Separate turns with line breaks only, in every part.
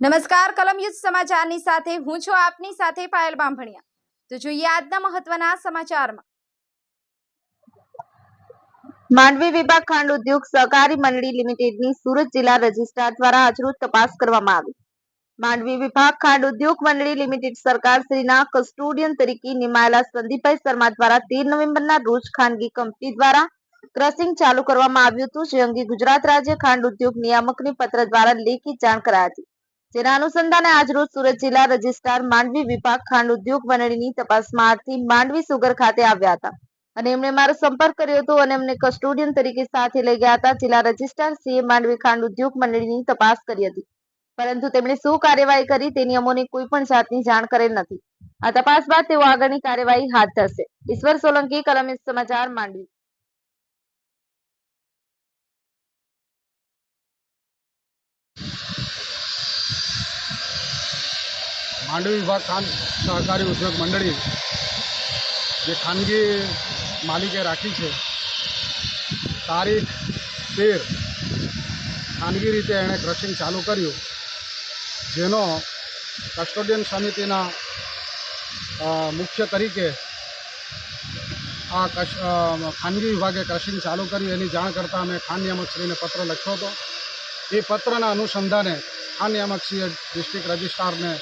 નમસ્કાર કલમ યુદ્ધ સમાચારની સાથે હું છું આપની સાથે પાયલ બામભણિયા। તો જોઈએ આજના મહત્વના સમાચારમાં।
માંડવી વિભાગ ખાંડ ઉદ્યોગ સહકારી મંડળી લિમિટેડની સુરત જિલ્લા રજિસ્ટ્રાર દ્વારા આજરોજ તપાસ કરવામાં આવી। માંડવી વિભાગ ખાંડ ઉદ્યોગ મંડળી લિમિટેડ સરકારશ્રીના કસ્ટોડિયન તરીકે નિમાયેલા સંદીપભાઈ શર્મા દ્વારા 13 નવેમ્બરના રોજ ખાનગી કંપની દ્વારા ક્રશિંગ ચાલુ કરવામાં આવ્યું હતું, જે અંગે ગુજરાત રાજ્ય ખાંડ ઉદ્યોગ નિયામકને પત્ર દ્વારા લેખિત જાણ કરાઈ હતી। જેના અનુસંધાને આજરોજ સુરત જિલ્લા રજિસ્ટ્રાર માંડવી વિભાગ ખાંડ ઉદ્યોગ મંડળીની તપાસમાંથી માંડવી સુગર ખાતે આવ્યા હતા અને એમણે મારો સંપર્ક કર્યો હતો અને એમને કસ્ટોડિયન તરીકે સાથે લઈ ગયા હતા। જિલ્લા રજિસ્ટ્રાર શ્રીએ માંડવી ખાંડ ઉદ્યોગ મંડળીની તપાસ કરી હતી, પરંતુ તેમણે શું કાર્યવાહી કરી તેની અમોને કોઈ પણ જાતની જાણ કરેલ નથી। આ તપાસ બાદ તેઓ આગળની કાર્યવાહી હાથ ધરશે। ઈશ્વર સોલંકી, કલમ યુદ્ધ સમાચાર, માંડવી।
માંડવી વિભાગ ખાંડ સહકારી ઉદ્યોગ મંડળી જે ખાનગી માલિકે રાખી છે, તારીખ 13 ખાનગી રીતે એણે ક્રશિંગ ચાલુ કર્યું, જેનો કસ્ટોડિયન સમિતિના મુખ્ય તરીકે આ ખાનગી વિભાગે ક્રશિંગ ચાલુ કર્યું એની જાણ કરતાં અમે ખાન નિયામકશ્રીને પત્ર લખ્યો હતો। એ પત્રના અનુસંધાને ખાન નિયામકશ્રીએ ડિસ્ટ્રિક્ટ રજિસ્ટ્રારને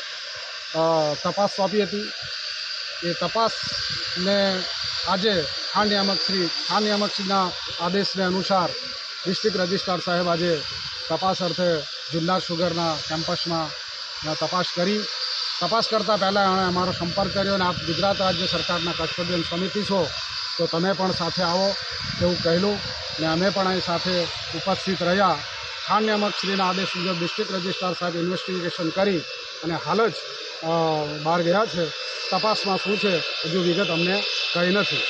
તપાસ સોંપી હતી। એ તપાસને આજે ખાન નિયામકશ્રીના આદેશને અનુસાર ડિસ્ટ્રિક્ટ રજિસ્ટ્રાર સાહેબ આજે તપાસ અર્થે જુન્નાર સુગરના કેમ્પસમાં તપાસ કરી। તપાસ કરતાં પહેલાં એણે અમારો સંપર્ક કર્યો અને આપ ગુજરાત રાજ્ય સરકારના કસ્ટોડિયન સમિતિ છો તો તમે પણ સાથે આવો એવું કહેલું ને અમે પણ અહીં સાથે ઉપસ્થિત રહ્યા। ખાન નિયામકશ્રીના આદેશ મુજબ ડિસ્ટ્રિક્ટ રજિસ્ટ્રાર સાહેબ ઇન્વેસ્ટિગેશન કરી અને હાલ જ બહાર ગયા છે। તપાસમાં શું છે હજુ વિગત અમને કહી નથી।